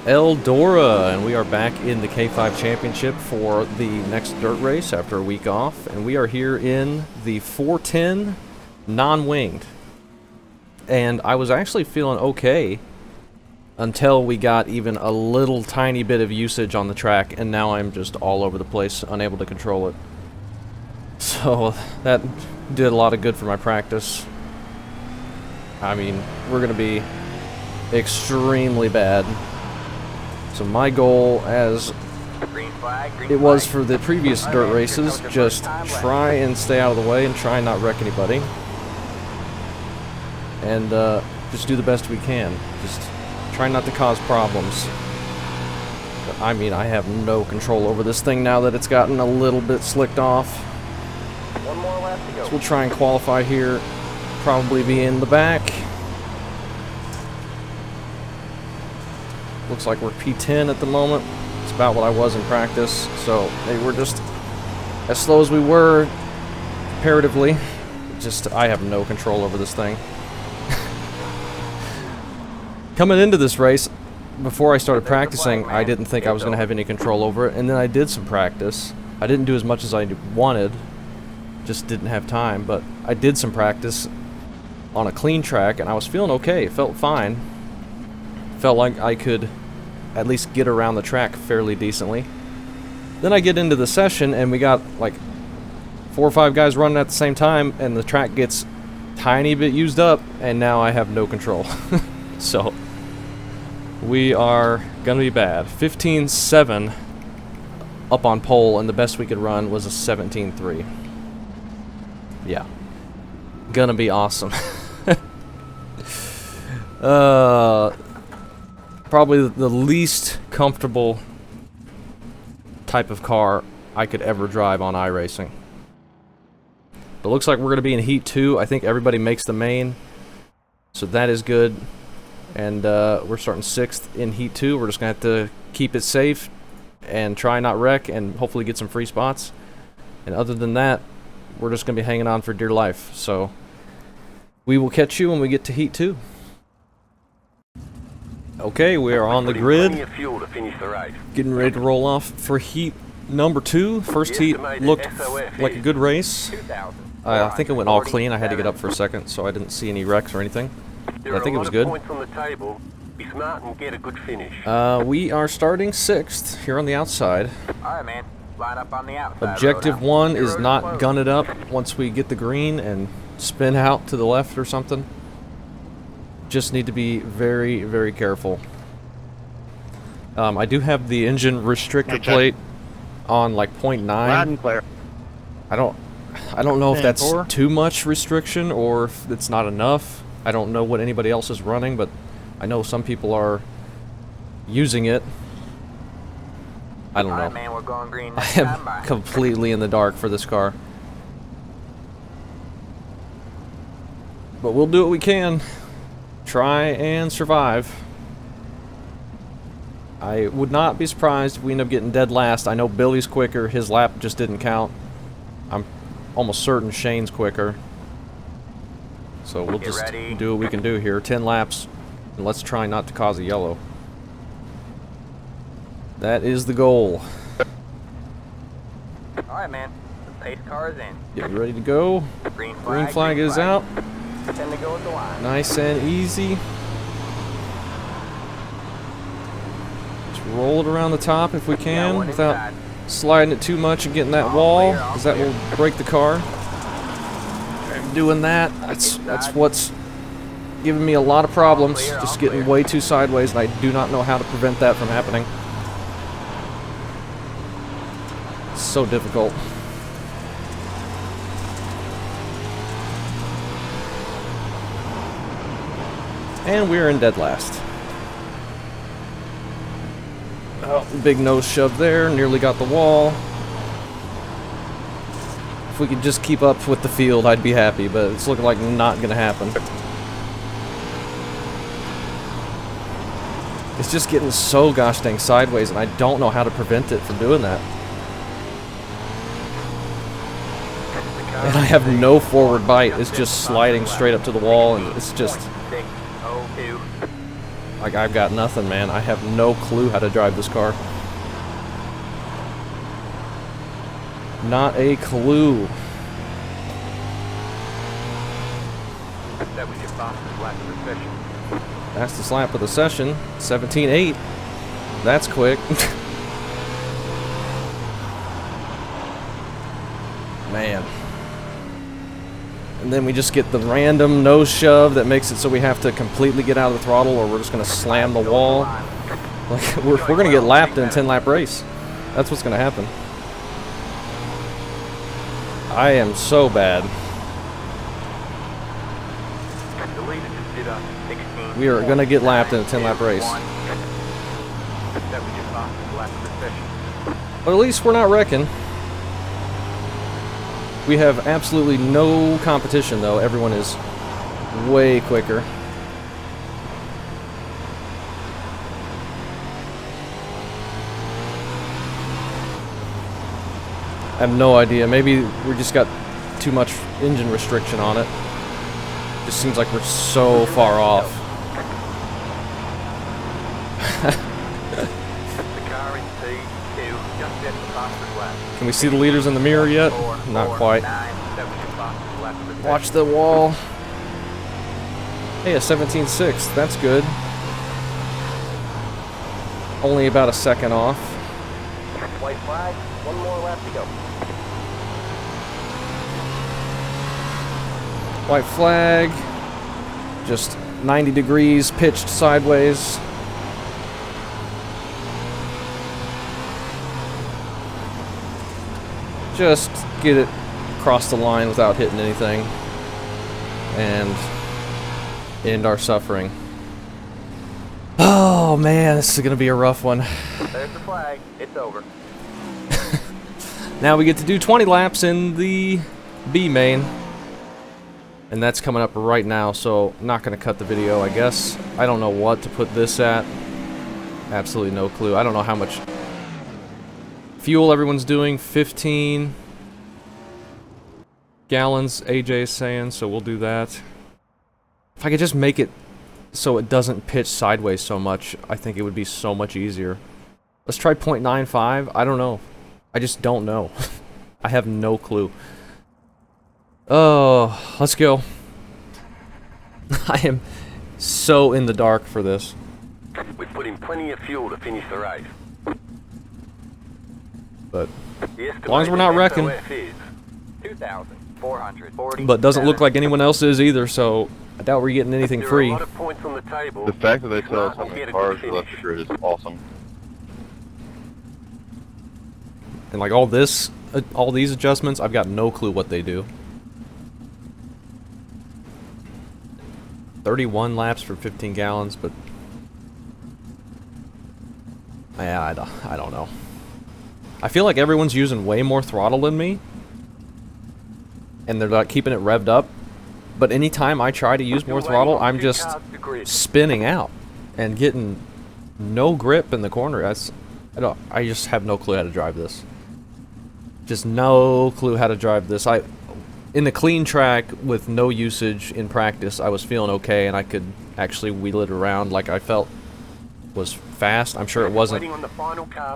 Eldora, and we are back in the K5 Championship for the next dirt race after a week off, and we are here in the 410 non-winged. And I was actually feeling okay until we got even a little tiny bit of usage on the track, and now I'm just all over the place, unable to control it. So that did a lot of good for my practice. I mean, we're going to be extremely bad. So my goal, as it was for the previous dirt races, just try and stay out of the way and try and not wreck anybody. And just do the best we can. Just try not to cause problems. But, I mean, I have no control over this thing now that it's gotten a little bit slicked off. One more left to go. So we'll try and qualify here. Probably be in the back. Looks like we're P10 at the moment. It's about what I was in practice. So maybe we're just as slow as we were comparatively. Just, I have no control over this thing. Coming into this race, before I started practicing, I didn't think I was going to have any control over it. And then I did some practice. I didn't do as much as I wanted. Just didn't have time. But I did some practice on a clean track, and I was feeling okay. It felt fine. Felt like I could at least get around the track fairly decently. Then I get into the session, and we got like 4 or 5 guys running at the same time, and the track gets tiny bit used up, and now I have no control. So we are gonna be bad. 15.7 up on pole, and the best we could run was a 17.3. Yeah, gonna be awesome. Probably the least comfortable type of car I could ever drive on iRacing. But looks like we're going to be in Heat 2. I think everybody makes the main, so that is good. And we're starting 6th in Heat 2. We're just going to have to keep it safe and try not wreck and hopefully get some free spots. And other than that, we're just going to be hanging on for dear life. So we will catch you when we get to Heat 2. Okay, we are on the grid, getting ready to roll off for heat number 2. First heat looked like a good race. I think it went all clean. I had to get up for a second, so I didn't see any wrecks or anything. But I think it was good. We are starting 6th here on the outside. Alright, man. Line up on the outside. Objective 1 is not gun it up once we get the green and spin out to the left or something. Just need to be very, very careful. I do have the engine restrictor plate on like 0.9. I don't know if that's too much restriction or if it's not enough. I don't know what anybody else is running, but I know some people are using it. I don't know. Man, we're going green I am completely in the dark for this car. But we'll do what we can. Try and survive. I would not be surprised if we end up getting dead last. I know Billy's quicker. His lap just didn't count. I'm almost certain Shane's quicker. So we'll just do what we can do here. 10 laps, and let's try not to cause a yellow. That is the goal. Alright, man. The pace car is in. Get ready to go. Green flag is out. To go with the line. Nice and easy. Just roll it around the top if we can without sliding it too much and getting that wall, because that will break the car. Doing that, that's what's giving me a lot of problems. Just getting way too sideways, and I do not know how to prevent that from happening. It's so difficult. And we're in dead last. Oh, big nose shove there, nearly got the wall. If we could just keep up with the field, I'd be happy, but it's looking like not gonna happen. It's just getting so gosh dang sideways, and I don't know how to prevent it from doing that. And I have no forward bite. It's just sliding straight up to the wall, and it's just... Like, I've got nothing, man. I have no clue how to drive this car. Not a clue. That was your fastest lap of the session. Fastest lap of the session, 17.8. That's quick. Man. And then we just get the random nose shove that makes it so we have to completely get out of the throttle, or we're just going to slam the wall. Like, we're going to get lapped in a 10-lap race. That's what's going to happen. I am so bad. We are going to get lapped in a 10-lap race. But at least we're not wrecking. We have absolutely no competition, though. Everyone is way quicker. I have no idea. Maybe we just got too much engine restriction on it. Just seems like we're so far off. Can we see the leaders in the mirror yet? Not quite. Watch the wall. Hey, a 17.6. That's good. Only about a second off. White flag. One more lap to go. White flag. Just 90 degrees pitched sideways. Just get it across the line without hitting anything and end our suffering. Oh man, this is gonna be a rough one. There's the flag. It's over. Now we get to do 20 laps in the B main, and that's coming up right now, so not gonna cut the video, I guess. I don't know what to put this at. Absolutely no clue. I don't know how much fuel everyone's doing. 15 gallons, AJ is saying, so we'll do that. If I could just make it so it doesn't pitch sideways so much, I think it would be so much easier. Let's try 0.95. I don't know. I just don't know. I have no clue. Oh, let's go. I am so in the dark for this. We put in plenty of fuel to finish the race. But as long as we're not wrecking. 2,440. But doesn't look like anyone else is either, so I doubt we're getting anything There are free. a lot of points on the table. The fact that they sell We'll so many get a cars good left the finish. grid is awesome. And like all this, all these adjustments, I've got no clue what they do. 31 laps for 15 gallons, but yeah, I don't know. I feel like everyone's using way more throttle than me, and they're not keeping it revved up. But anytime I try to use more throttle, I'm just spinning out and getting no grip in the corner. I just have no clue how to drive this. Just no clue how to drive this. In the clean track with no usage in practice, I was feeling okay, and I could actually wheel it around like I felt was fast. I'm sure it wasn't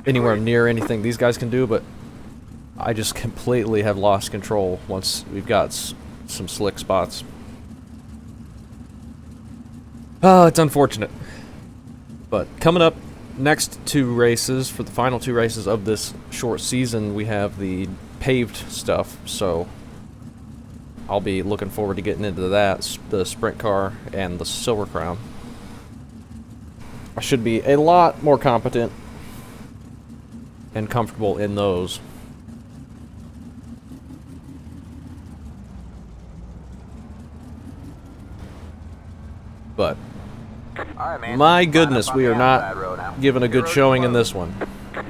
anywhere near anything these guys can do, but I just completely have lost control once we've got some slick spots. Oh, it's unfortunate. But coming up, next two races, for the final two races of this short season, we have the paved stuff, so I'll be looking forward to getting into that, the sprint car and the Silver Crown. I should be a lot more competent and comfortable in those. But All right, man. my Line goodness, up on we the are not outside road now. giving a good Your showing in road this one.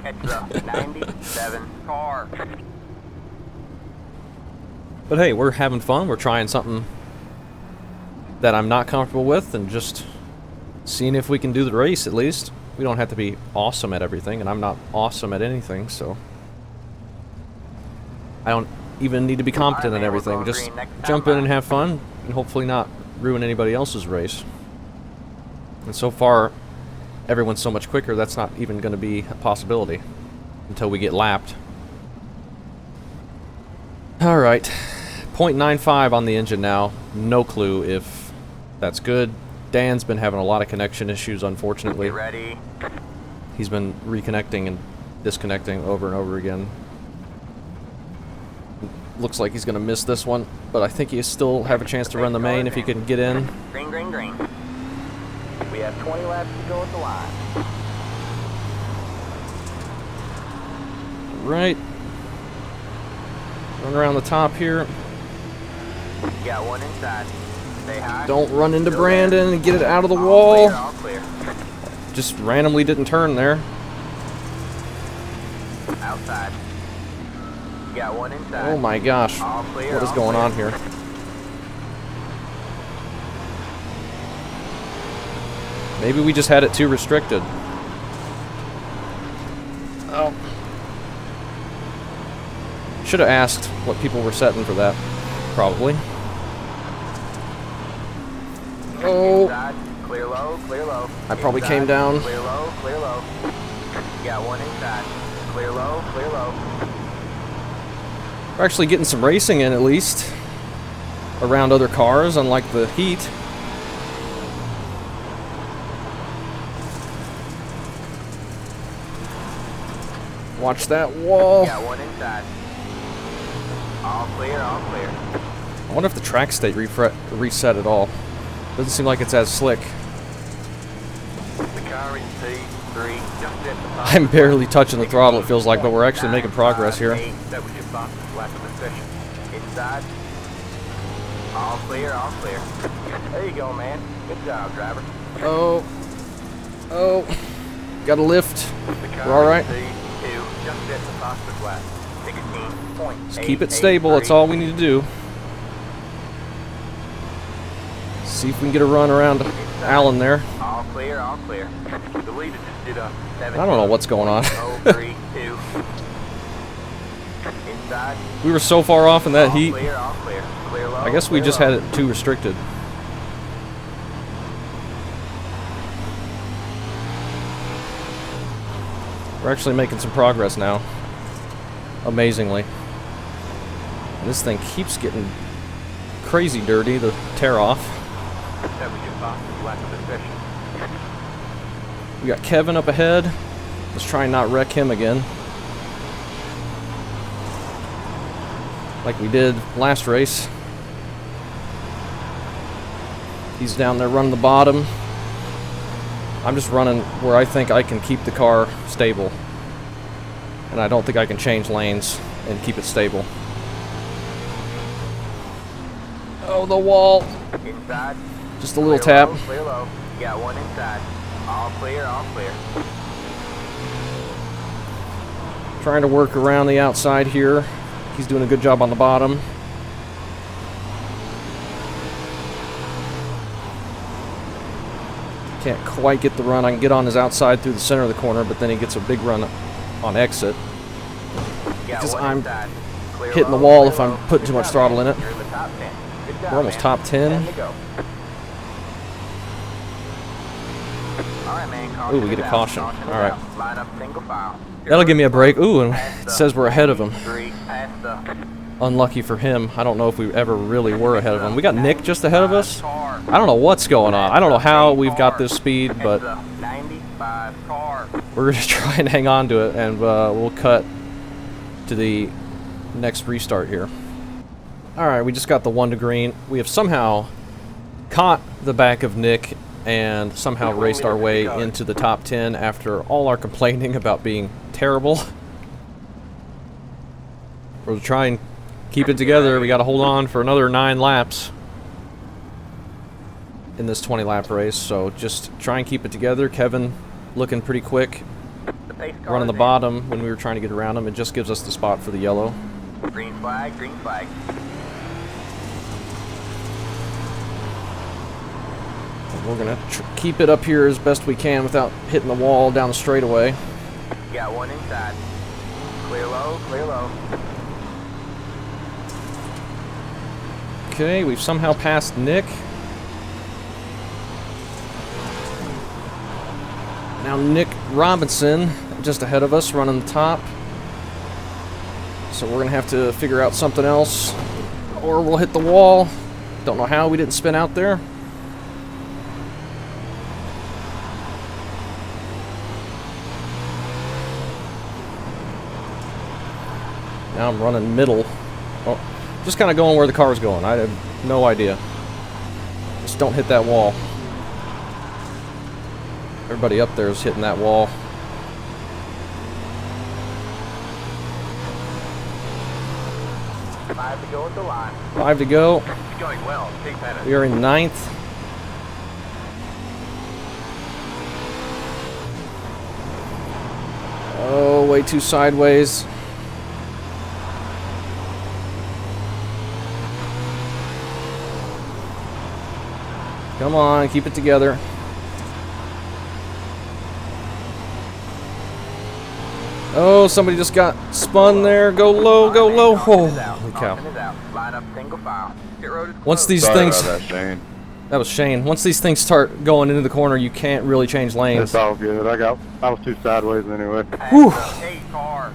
It's a 97 car. But hey, we're having fun. We're trying something that I'm not comfortable with and just seeing if we can do the race at least. We don't have to be awesome at everything, and I'm not awesome at anything, so I don't even need to be competent at everything. Just jump in and have fun and hopefully not ruin anybody else's race. And so far, everyone's so much quicker, that's not even going to be a possibility until we get lapped. Alright, 0.95 on the engine now. No clue if that's good. Dan's been having a lot of connection issues, unfortunately. Get ready. He's been reconnecting and disconnecting over and over again. Looks like he's going to miss this one, but I think he still have a chance to run the main if he can get in. Green, green, green. We have 20 laps to go at the line. Right. Run around the top here. Got one inside. Stay high. Don't run into Still Brandon there. and get it out of the All wall. clear, all clear. Just randomly didn't turn there. Outside. Got one inside. Oh my gosh. All clear, What is all going clear. on here? Maybe we just had it too restricted. Oh. Should have asked what people were setting for that. Probably. Oh. Inside. Clear low, clear low. I probably Inside. came down. Clear low, clear low. Got one inside. Clear low, clear low. We're actually getting some racing in at least. Around other cars, unlike the heat. Watch that wall. Got one inside. All clear, all clear. I wonder if the track state reset at all. Doesn't seem like it's as slick. The car in T3, just at the top. I'm barely touching the throttle, it feels like, but we're actually making progress here. 958, that was your fastest lap of the session. Inside. All clear, all clear. There you go, man. Good job, driver. Oh. Oh. Got a lift. The car We're all right. in T2, just at the fastest lap. 16.883. Just keep it stable, that's all we need to do. See if we can get a run around Allen there. All clear, all clear. The leader just did a 7. I don't know what's going on. 032. Inside. We were so far off in that All heat. clear, all clear. Clear low, I guess we clear just low. had it too restricted. We're actually making some progress now. Amazingly. And this thing keeps getting crazy dirty, the tear off. That was your fastest lap of the session. We got Kevin up ahead. Let's try and not wreck him again. Like we did last race. He's down there running the bottom. I'm just running where I think I can keep the car stable. And I don't think I can change lanes and keep it stable. Oh, the wall. Inside. Just a little Clear tap. low, clear low. Got one inside. All clear, all clear. Trying to work around the outside here. He's doing a good job on the bottom. Can't quite get the run. I can get on his outside through the center of the corner, but then he gets a big run on exit. Got Because one I'm inside. Clear hitting the low, wall clear if I'm low. putting too Good much job, throttle man. in it. You're in the top 10. Good job, We're almost man. top 10. 10 to go. All right, man. Ooh, we Caution get a is out. caution. Caution is All right. out. Line up single file. That'll give me a break. Ooh, and Past it the says we're ahead of him. 3, past the Unlucky for him. I don't know if we ever really were ahead of him. We got Nick just ahead of us. car. I don't know what's going on. I don't know how we've got this speed, That's but a 95 car. we're going to try and hang on to it, and we'll cut to the next restart here. Alright, we just got the 1 to green. We have somehow caught the back of Nick and somehow raced our way into the top 10 after all our complaining about being terrible. We'll try and keep it together. We got to hold on for another 9 laps in this 20-lap race, so just try and keep it together. Kevin looking pretty quick, The pace car running the is in. bottom when we were trying to get around him. It just gives us the spot for the yellow. Green flag, green flag. And we're going to keep it up here as best we can without hitting the wall down the straightaway. Got one inside. Clear low, clear low. Okay, we've somehow passed Nick. Now Nick Robinson just ahead of us, running the top. So we're going to have to figure out something else, or we'll hit the wall. Don't know how we didn't spin out there. Now I'm running middle. Oh, just kind of going where the car's going. I have no idea. Just don't hit that wall. Everybody up there is hitting that wall. Five to go at the line. 5 to go. It's going well. Big minute. We are in 9th. Oh, way too sideways. Come on, keep it together. Oh, somebody just got spun there. Go low, go low. Holy cow. Line up single file. Pit road is Once closed. these Sorry things... about that, Shane. That was Shane. Once these things start going into the corner, you can't really change lanes. It's all good. I was too sideways anyway. Whew. Hey, car.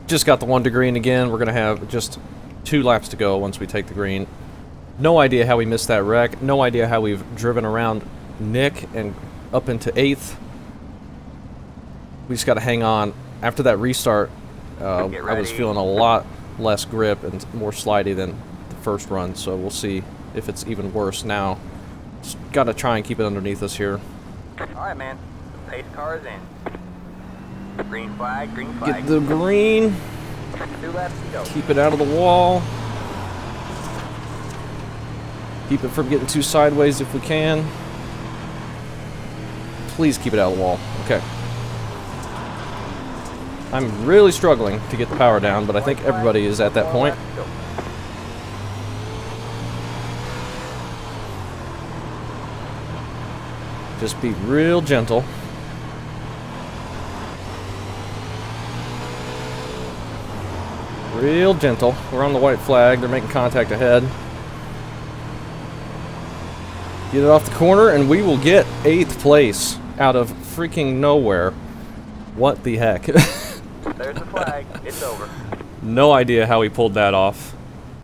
Just got the 1 to green again. We're going to have just 2 laps to go once we take the green. No idea how we missed that wreck. No idea how we've driven around Nick and up into 8th. We just got to hang on. After that restart, I was feeling a lot less grip and more slidey than the first run, so we'll see if it's even worse now. Just got to try and keep it underneath us here. All right, man. Pace car is in. Green flag, green flag. Get the green. 2 laps to go. Keep it out of the wall. Keep it from getting too sideways if we can. Please keep it out of the wall. Okay. I'm really struggling to get the power down, but I think everybody is at that point. Just be real gentle. Real gentle. We're on the white flag. They're making contact ahead. Get it off the corner, and we will get 8th place out of freaking nowhere. What the heck? There's the flag. It's over. No idea how he pulled that off.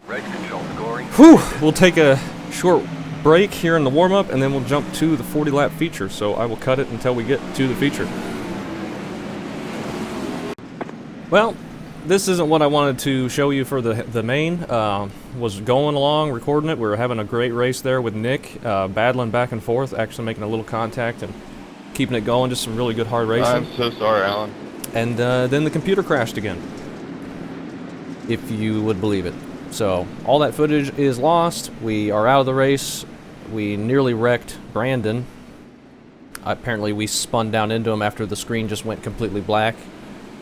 Race control scoring. Whew! We'll take a short break here in the warm-up, and then we'll jump to the 40-lap feature. So I will cut it until we get to the feature. Well, this isn't what I wanted to show you for the main. Was going along, recording it. We were having a great race there with Nick, battling back and forth, actually making a little contact and keeping it going. Just some really good hard racing. I'm so sorry, Alan. And then the computer crashed again, if you would believe it. So all that footage is lost. We are out of the race. We nearly wrecked Brandon. Apparently we spun down into him after the screen just went completely black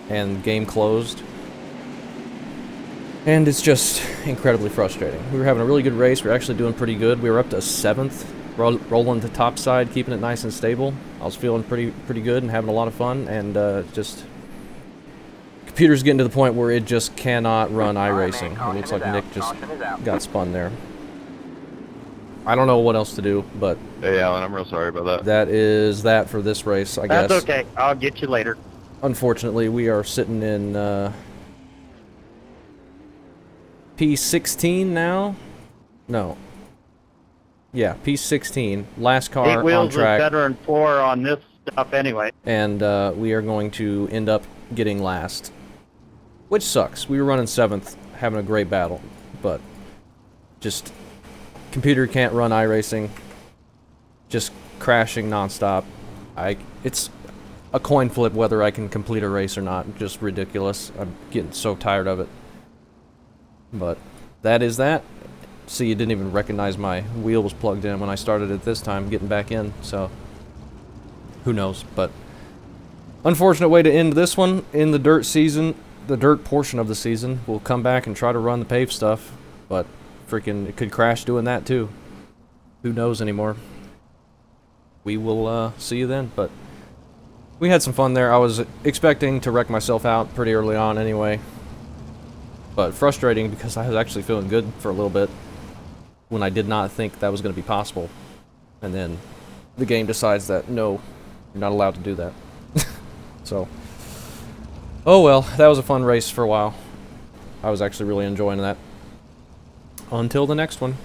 and game closed. And it's just incredibly frustrating. We were having a really good race. We were actually doing pretty good. We were up to 7th, rolling to top side, keeping it nice and stable. I was feeling pretty good and having a lot of fun, and just computer's getting to the point where it just cannot run iRacing. It looks like Nick just got spun there. I don't know what else to do, but Hey, Alan, I'm real sorry about that. that is that for this race, I guess. That's okay. I'll get you later. Unfortunately, we are sitting in P16 now. No. Yeah, P16. Last car 8 on wheels is track. better than 4 on this stuff anyway. And we are going to end up getting last. Which sucks. We were running 7th, having a great battle. But just computer can't run iRacing. Just crashing nonstop. It's a coin flip whether I can complete a race or not. Just ridiculous. I'm getting so tired of it. But that is that. See, you didn't even recognize my wheel was plugged in when I started it this time, getting back in, so who knows. But unfortunate way to end this one in the dirt season, the dirt portion of the season. We'll come back and try to run the paved stuff, but freaking it could crash doing that too. Who knows anymore. We will see you then, but we had some fun there. I was expecting to wreck myself out pretty early on anyway. But frustrating because I was actually feeling good for a little bit when I did not think that was going to be possible. And then the game decides that, no, you're not allowed to do that. So, oh well, that was a fun race for a while. I was actually really enjoying that. Until the next one.